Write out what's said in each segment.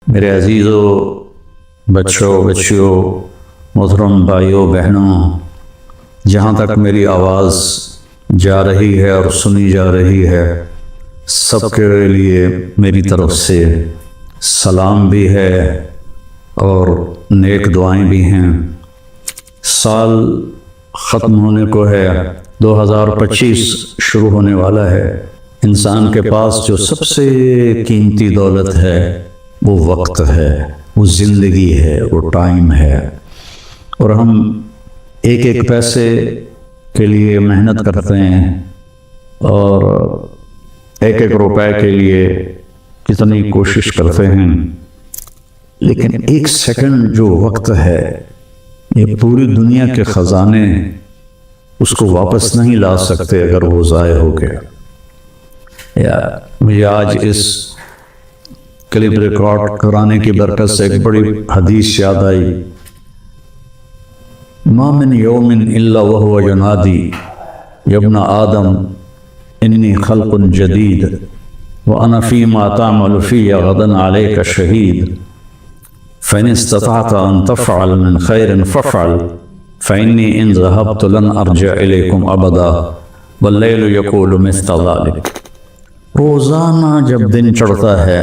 میرے عزیزوں، بچوں، بچیوں، محترم بھائیوں، بہنوں، جہاں تک میری آواز جا رہی ہے اور سنی جا رہی ہے، سب کے لیے میری طرف سے سلام بھی ہے اور نیک دعائیں بھی ہیں۔ سال ختم ہونے کو ہے، 2025 شروع ہونے والا ہے۔ انسان کے پاس جو سب سے قیمتی دولت ہے وہ وقت ہے، وہ زندگی ہے، وہ ٹائم ہے، اور ہم ایک ایک پیسے کے لیے محنت کرتے ہیں اور ایک ایک روپے کے لیے کتنی کوشش کرتے ہیں، لیکن ایک سیکنڈ جو وقت ہے، یہ پوری دنیا کے خزانے اس کو واپس نہیں لا سکتے اگر وہ ضائع ہو گیا۔ مجھے آج اس کلپ ریکارڈ کرانے کی برکت سے ایک بڑی حدیث یاد آئی۔ ما من یوم الا وهو ینادی یا ابن آدم انی خلق جدید وانا فیما تعمل فی غدا علیک شہید فإن استطعت ان تفعل من خیر فافعل فإنی ان ذهبت لن ارجع الیکم ابدا واللیل یقول مثل ذلک۔ روزانہ جب دن چڑھتا ہے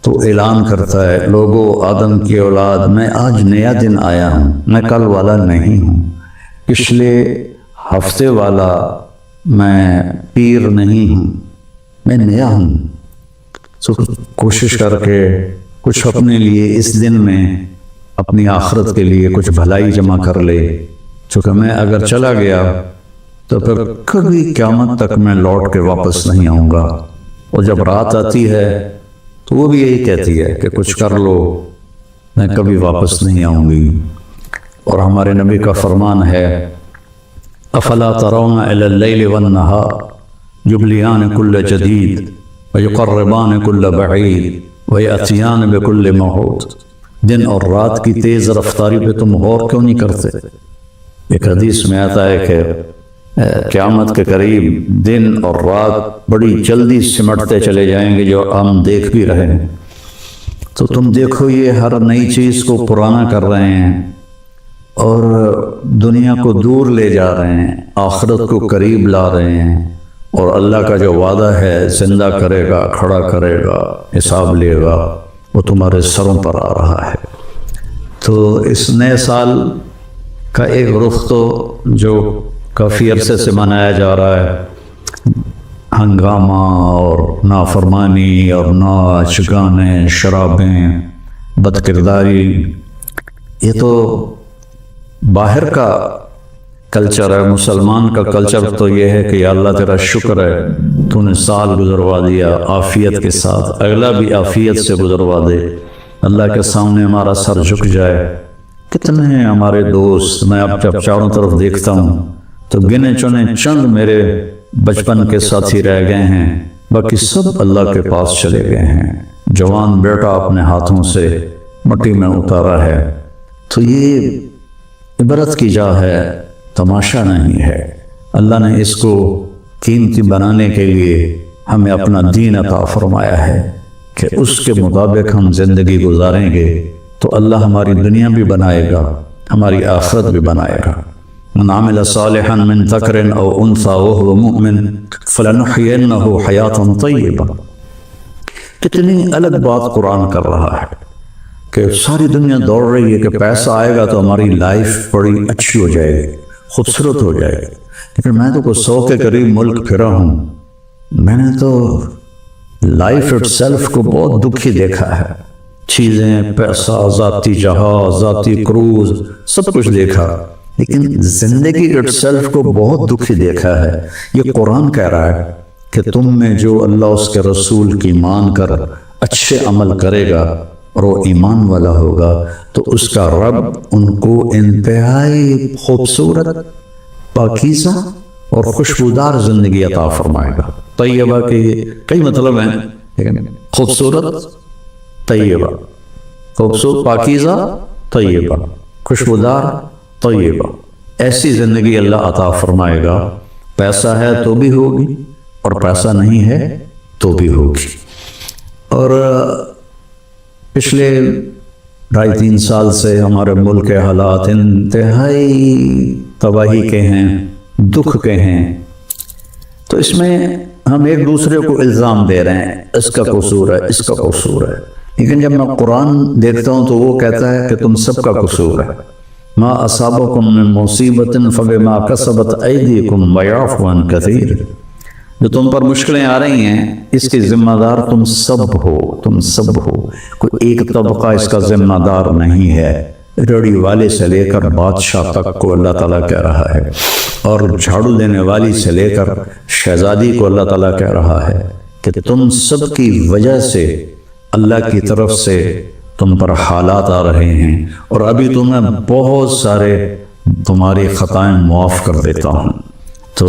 تو اعلان کرتا ہے، لوگو، آدم کی اولاد، میں آج نیا دن آیا ہوں، میں کل والا نہیں ہوں، پچھلے ہفتے والا میں پیر نہیں ہوں، میں نیا ہوں۔ تو کوشش کر کے کچھ اپنے لیے اس دن میں اپنی آخرت کے لیے کچھ بھلائی جمع کر لے، چونکہ میں اگر چلا گیا تو پھر کبھی قیامت تک میں لوٹ کے واپس نہیں آؤں گا۔ اور جب رات آتی ہے تو وہ بھی یہی کہتی ہے کہ کچھ کر لو، میں کبھی واپس نہیں آؤں گی۔ اور ہمارے نبی کا فرمان ہے، افلا ترون الی اللیل والنہار یبلیان کل جدید ویقربان کل بعید ویأتیان بکل موعود۔ دن اور رات کی تیز رفتاری پہ تم غور کیوں نہیں کرتے؟ ایک حدیث میں آتا ہے کہ قیامت کے قریب دن اور رات بڑی جلدی سمٹتے چلے جائیں گے، جو ہم دیکھ بھی رہے ہیں۔ تو تم دیکھو، یہ ہر نئی چیز کو پرانا کر رہے ہیں اور دنیا کو دور لے جا رہے ہیں، آخرت کو قریب لا رہے ہیں، اور اللہ کا جو وعدہ ہے، زندہ کرے گا، کھڑا کرے گا، حساب لے گا، وہ تمہارے سروں پر آ رہا ہے۔ تو اس نئے سال کا ایک رخ تو جو کافی عرصے سے منایا جا رہا ہے، ہنگامہ اور نافرمانی اور ناچ گانے، شرابیں، بد کرداری، یہ تو باہر کا کلچر ہے۔ مسلمان کا کلچر تو یہ ہے کہ یا اللہ تیرا شکر ہے تو نے سال گزروا دیا عافیت کے ساتھ، اگلا بھی عافیت سے گزروا دے، اللہ کے سامنے ہمارا سر جھک جائے۔ کتنے ہمارے دوست، میں اب جب چاروں طرف دیکھتا ہوں تو گنے چنے چند میرے بچپن کے ساتھی رہ گئے ہیں، باقی سب اللہ کے پاس چلے گئے ہیں۔ جوان بیٹا اپنے ہاتھوں سے مٹی میں اتارا ہے۔ تو یہ عبرت کی جا ہے، تماشا نہیں ہے۔ اللہ نے اس کو قیمتی بنانے کے لیے ہمیں اپنا دین عطا فرمایا ہے کہ اس کے مطابق ہم زندگی گزاریں گے تو اللہ ہماری دنیا بھی بنائے گا، ہماری آخرت بھی بنائے گا۔ من عمل صالحا من ذکر او انثى وهو مؤمن فلنحيينه حیاة طیبہ۔ کتنی الگ بات قرآن کر رہا ہے کہ ساری دنیا دوڑ رہی ہے کہ پیسہ آئے گا تو ہماری لائف بڑی اچھی ہو جائے گی، خوبصورت ہو جائے گی، لیکن میں تو کوئی 100 کے قریب ملک پھرا ہوں، میں نے تو لائف اٹ سیلف کو بہت دکھی دیکھا ہے۔ چیزیں، پیسہ، ذاتی جہاز، ذاتی کروز، سب کچھ دیکھا، لیکن زندگی اٹ سیلف کو بہت دکھی دیکھا ہے۔ یہ قرآن کہہ رہا ہے کہ تم میں جو اللہ اس کے رسول کی مان کر اچھے عمل کرے گا اور وہ ایمان والا ہوگا تو اس کا رب ان کو انتہائی خوبصورت، پاکیزہ اور خوشبودار زندگی عطا فرمائے گا۔ طیبہ کے کئی مطلب ہیں، لیکن خوبصورت، طیبہ، خوبصورت، پاکیزہ، طیبہ، خوشبودار، طیبہ، ایسی زندگی اللہ عطا فرمائے گا۔ پیسہ ہے تو بھی ہوگی اور پیسہ نہیں ہے تو بھی ہوگی۔ اور پچھلے 2.5-3 سال سے ہمارے ملک کے حالات انتہائی تباہی کے ہیں، دکھ کے ہیں، تو اس میں ہم ایک دوسرے کو الزام دے رہے ہیں، اس کا قصور ہے، اس کا قصور ہے، لیکن جب میں قرآن دیکھتا ہوں تو وہ کہتا ہے کہ تم سب کا قصور ہے۔ ما اصابکم من مصیبت فبما کسبت ایدیکم ویعفو عن کثیر، جو تم پر مشکلیں آ رہی ہیں اس کی ذمہ دار تم سب ہو، تم سب ہو، کوئی ایک طبقہ اس کا ذمہ دار نہیں ہے۔ ریڑھی والے سے لے کر بادشاہ تک کو اللہ تعالیٰ کہہ رہا ہے، اور جھاڑو دینے والی سے لے کر شہزادی کو اللہ تعالیٰ کہہ رہا ہے کہ تم سب کی وجہ سے اللہ کی طرف سے تم پر حالات آ رہے ہیں، اور ابھی تمہیں بہت سارے تمہاری خطائیں معاف کر دیتا ہوں۔ تو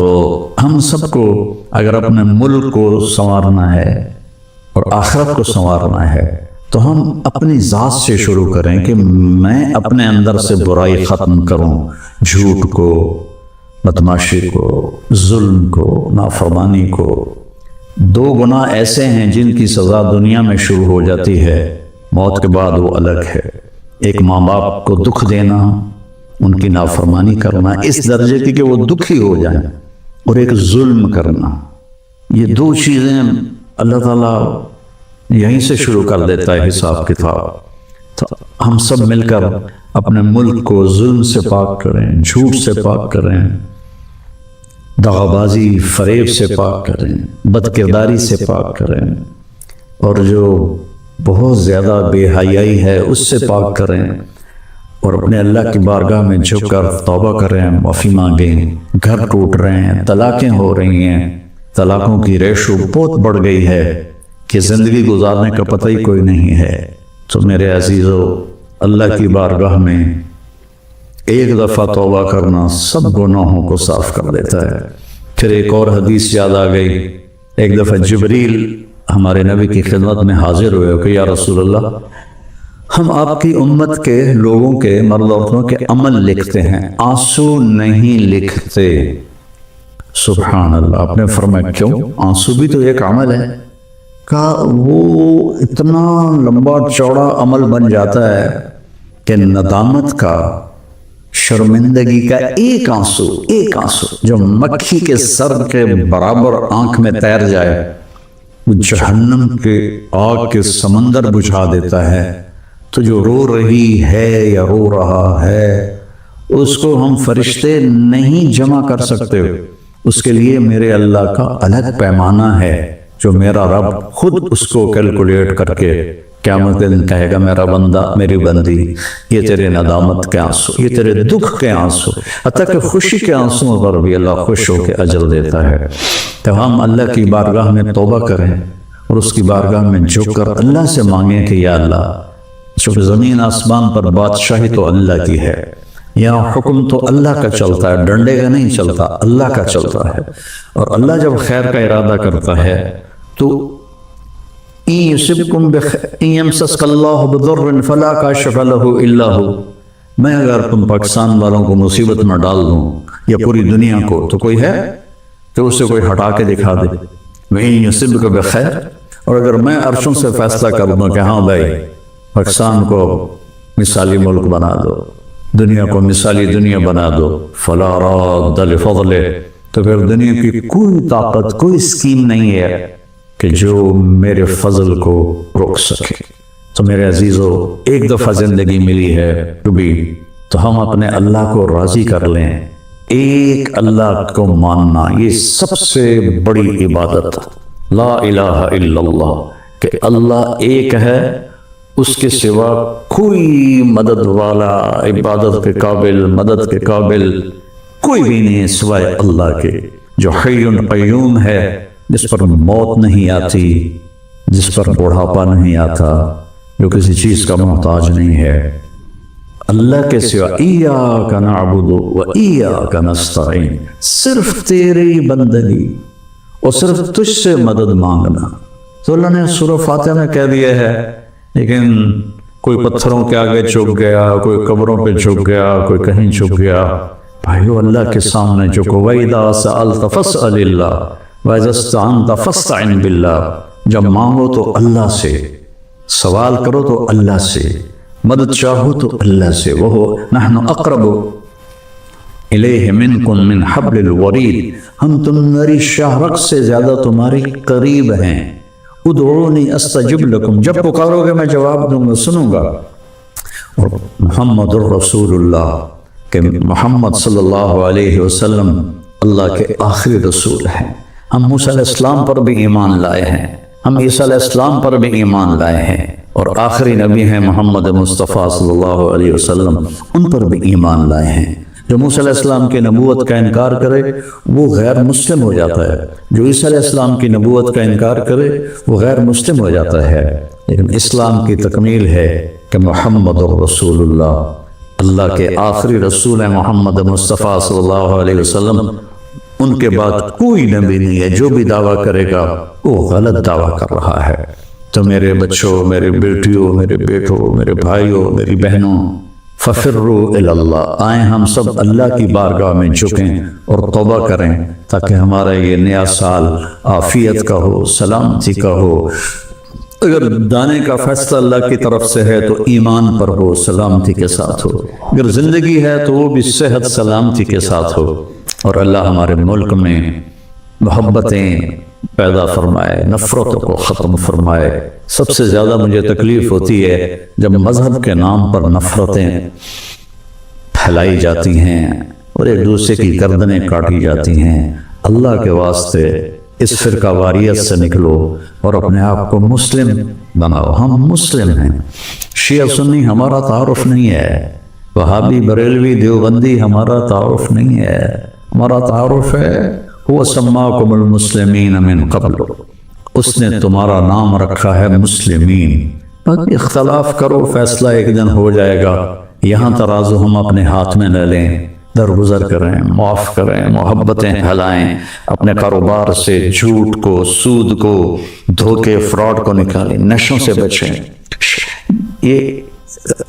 ہم سب کو اگر اپنے ملک کو سنوارنا ہے اور آخرت کو سنوارنا ہے تو ہم اپنی ذات سے شروع کریں کہ میں اپنے اندر سے برائی ختم کروں، جھوٹ کو، بدماشی کو، ظلم کو، نافرمانی کو۔ 2 گناہ ایسے ہیں جن کی سزا دنیا میں شروع ہو جاتی ہے، موت کے بعد وہ الگ ہے۔ ایک ماں باپ کو دکھ دینا، ان کی نافرمانی کرنا اس درجے کی کہ وہ دکھی ہو جائیں، اور ایک ظلم کرنا، یہ 2 چیزیں اللہ تعالیٰ یہیں سے شروع کر دیتا ہے حساب کتاب۔ تو ہم سب مل کر اپنے ملک کو ظلم سے پاک کریں، جھوٹ سے پاک کریں، دغابازی فریب سے پاک کریں، بد کرداری سے پاک کریں، اور جو بہت زیادہ بے حیائی ہے اس سے پاک کریں، اور اپنے اللہ کی بارگاہ میں جھک کر توبہ کریں، معافی مانگیں۔ گھر ٹوٹ رہے ہیں، طلاقیں ہو رہی ہیں، طلاقوں کی ریشو بہت بڑھ گئی ہے کہ زندگی گزارنے کا پتہ ہی کوئی نہیں ہے۔ تو میرے عزیزو، اللہ کی بارگاہ میں ایک دفعہ توبہ کرنا سب گناہوں کو صاف کر دیتا ہے۔ پھر ایک اور حدیث یاد آ گئی، ایک دفعہ جبریل ہمارے نبی کی خدمت میں حاضر ہوئے کہ یا رسول اللہ، ہم آپ کی امت کے لوگوں کے، مرد عورتوں کے عمل لکھتے ہیں، آنسو نہیں لکھتے۔ سبحان اللہ۔ آپ نے فرمایا کیوں؟ آنسو بھی تو ایک عمل ہے۔ کہا وہ اتنا لمبا چوڑا عمل بن جاتا ہے کہ ندامت کا، شرمندگی کا ایک آنسو جو مکھی کے سر کے برابر آنکھ میں تیر جائے، وہ جہنم کے آگ کے سمندر بجھا دیتا ہے۔ تو جو رو رہی ہے یا رو رہا ہے، اس کو ہم فرشتے نہیں جمع کر سکتے، اس کے لیے میرے اللہ کا الگ پیمانہ ہے جو میرا رب خود اس کو کیلکولیٹ کر کے قیامت کے دن کہے گا میرا بندہ، میری بندی، یہ تیرے ندامت کے آنسو، یہ تیرے دکھ کے آنسو، حتیٰ کہ خوشی کے آنسوں پر بھی اللہ خوش ہو کے اجر دیتا ہے۔ تو ہم اللہ کی بارگاہ میں توبہ کریں اور اس کی بارگاہ میں جھک کر اللہ سے مانگیں کہ یا اللہ، چونکہ زمین آسمان پر بادشاہی تو اللہ کی ہے، یہاں حکم تو اللہ کا چلتا ہے، ڈنڈے کا نہیں چلتا، اللہ کا چلتا ہے، اور اللہ جب خیر کا ارادہ کرتا ہے تو إِن يَمْسَسْكَ اللَّهُ بِضُرٍّ فَلَا كَاشِفَ لَهُ إِلَّا هُوَ، میں اگر تم پاکستان والوں کو مصیبت میں ڈال دوں یا پوری دنیا کو، تو کوئی ہے تو اسے کوئی ہٹا کے دکھا دے۔ وَإِن يُصِبْكَ بِخَيْرٍ، اور اگر میں عرشوں سے فیصلہ کر دوں کہ ہاں بھائی پاکستان کو مثالی ملک بنا دو، دنیا کو مثالی دنیا بنا دو، فَلَا رَادَّ لِفَضْلِهِ، تو پھر دنیا کی کوئی طاقت، کوئی اسکیم نہیں ہے کہ جو میرے فضل کو روک سکے۔ تو میرے عزیزو، ایک دفعہ زندگی ملی ہے کبھی، تو ہم اپنے اللہ کو راضی کر لیں۔ ایک اللہ کو ماننا یہ سب سے بڑی عبادت، لا الہ الا اللہ، کہ اللہ ایک ہے، اس کے سوا کوئی مدد والا، عبادت کے قابل، مدد کے قابل کوئی بھی نہیں سوائے اللہ کے، جو حی قیوم ہے، جس پر موت نہیں آتی، جس پر بڑھاپا نہیں آتا، جو کسی چیز کا محتاج نہیں ہے۔ اللہ کے سوا ایاک نعبد و ایاک نستعین، صرف تیری بندگی اور صرف تجھ سے مدد مانگنا۔ تو اللہ نے سورہ فاتحہ میں کہہ دیا ہے، لیکن کوئی پتھروں کے آگے جھک گیا، کوئی قبروں پہ جھک گیا، کوئی کہیں جھک گیا۔ بھائیو، اللہ کے سامنے جھکو۔ وَإِذَا سَأَلْتَ فَاسْأَلِ اللَّهَ وَإِذَا اسْتَعَنْتَ فَاسْتَعِنْ بِاللَّهِ، جب مانگو تو اللہ سے، سوال کرو تو اللہ سے، مدد چاہو تو اللہ سے، وہ نحن اقرب الیہ منکم من حبل الورید، ہم تمہاری شاہ رگ سے زیادہ تمہارے قریب ہیں۔ ادعونی استجب لکم، جب پکارو گے میں جواب دوں گا، سنوں گا۔ اور محمد الرسول اللہ کہ محمد صلی اللہ علیہ وسلم اللہ کے آخری رسول ہیں۔ ہم موسیٰ علیہ السلام پر بھی ایمان لائے ہیں، ہم عیسیٰ علیہ السلام پر بھی ایمان لائے ہیں، اور آخری نبی ہیں محمد مصطفیٰ صلی اللہ علیہ وسلم، ان پر بھی ایمان لائے ہیں۔ جو موسیٰ علیہ السلام کی نبوت کا انکار کرے وہ غیر مسلم ہو جاتا ہے، جو عیسیٰ علیہ السلام کی نبوت کا انکار کرے وہ غیر مسلم ہو جاتا ہے۔ لیکن اسلام کی تکمیل ہے کہ محمد الرسول اللہ کے آخری رسول ہیں محمد مصطفیٰ صلی اللہ علیہ وسلم، ان کے بعد کوئی نبی نہیں ہے۔ جو بھی دعویٰ کرے گا وہ غلط دعویٰ کر رہا ہے۔ تو میرے بچوں، میرے بیٹیوں، میرے بیٹوں، میرے بھائیوں، میری بہنوں، ففروا الی اللہ، آئیں ہم سب اللہ کی بارگاہ میں جھکیں اور توبہ کریں تاکہ ہمارا یہ نیا سال عافیت کا ہو، سلامتی کا ہو۔ اگر دانے کا فیصلہ اللہ کی طرف سے ہے تو ایمان پر ہو، سلامتی کے ساتھ ہو، اگر زندگی ہے تو وہ بھی صحت سلامتی کے ساتھ ہو، اور اللہ ہمارے ملک میں محبتیں پیدا فرمائے، نفرتوں کو ختم فرمائے۔ سب سے زیادہ مجھے تکلیف ہوتی ہے جب مذہب کے نام پر نفرتیں پھیلائی جاتی ہیں اور ایک دوسرے کی گردنیں کاٹی جاتی ہیں۔ اللہ کے واسطے اس فرقہ واریت سے نکلو اور اپنے آپ کو مسلم بناؤ۔ ہم مسلم ہیں، شیعہ سنی ہمارا تعارف نہیں ہے، وہابی بریلوی دیوبندی ہمارا تعارف نہیں ہے، ہمارا تعارف ہے هو سماکم المسلمین من قبل، اس نے تمہارا نام رکھا ہے مسلمین۔ باقی اختلاف کرو، فیصلہ ایک دن ہو جائے گا۔ یہاں ترازو ہم اپنے ہاتھ میں نہ لیں، درگزر کریں، معاف کریں، محبتیں پھیلائیں، اپنے کاروبار سے جھوٹ کو، سود کو، دھوکے، فراڈ کو نکالیں، نشوں سے بچیں۔ یہ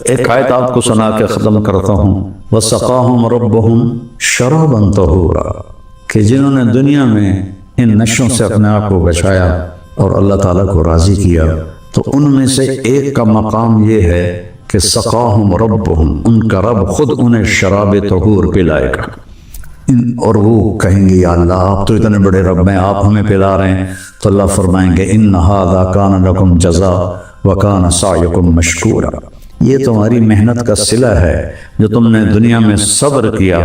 ایک آیت آپ کو سنا کے ختم کرتا ہوں، وَسَقَاهُمْ رَبُّهُمْ شَرَابًا طَهُورًا، کہ جنہوں نے دنیا میں ان نشوں سے اپنے آپ کو بچایا اور اللہ تعالیٰ کو راضی کیا، تو ان میں سے ایک کا مقام یہ ہے کہ سقاہم ربہم، ان کا رب خود انہیں شراب طہور پلائے گا، اور وہ کہیں گے یا اللہ آپ تو اتنے بڑے رب ہیں، آپ ہمیں پلا رہے ہیں، تو اللہ فرمائیں گے ان ھذا کان لکم جزاء وکان سعیکم مشکورا، یہ تمہاری محنت کا صلہ ہے جو تم نے دنیا میں صبر کیا،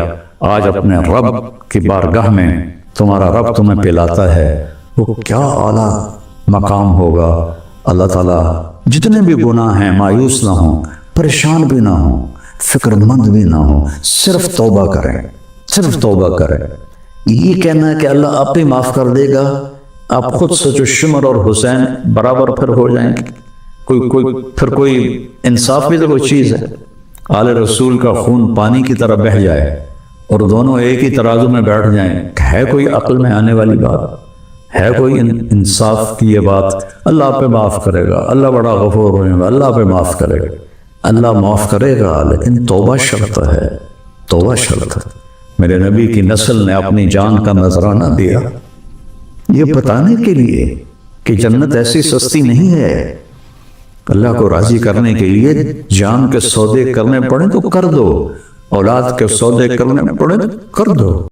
آج اپنے رب کی بارگاہ میں تمہارا رب تمہیں پلاتا ہے، وہ کیا اعلیٰ مقام ہوگا۔ اللہ تعالیٰ جتنے بھی گناہ ہیں مایوس نہ ہوں، پریشان بھی نہ ہوں، فکر مند بھی نہ ہوں، صرف توبہ کریں، صرف توبہ کریں۔ یہ کہنا ہے کہ اللہ آپ ہی معاف کر دے گا، آپ خود سوچو شمر اور حسین برابر پھر ہو جائیں گے، کوئی انصاف بھی تو کوئی چیز ہے۔ آل رسول کا خون پانی کی طرح بہہ جائے اور دونوں ایک ہی ترازو میں بیٹھ جائیں، ہے کوئی عقل میں آنے والی بات؟ ہے کوئی انصاف کی یہ بات؟ اللہ پہ معاف کرے گا، اللہ بڑا غفور ہوگا، اللہ پہ معاف کرے گا، اللہ معاف کرے گا، لیکن توبہ شرط ہے، توبہ شرط ہے۔ میرے نبی کی نسل نے اپنی جان کا نذرانہ دیا یہ بتانے کے لیے کہ جنت ایسی سستی نہیں ہے۔ اللہ کو راضی کرنے کے لیے جان کے سودے کرنے پڑے تو کر دو، اولاد کے سودے کرنے پڑے تو کر دو۔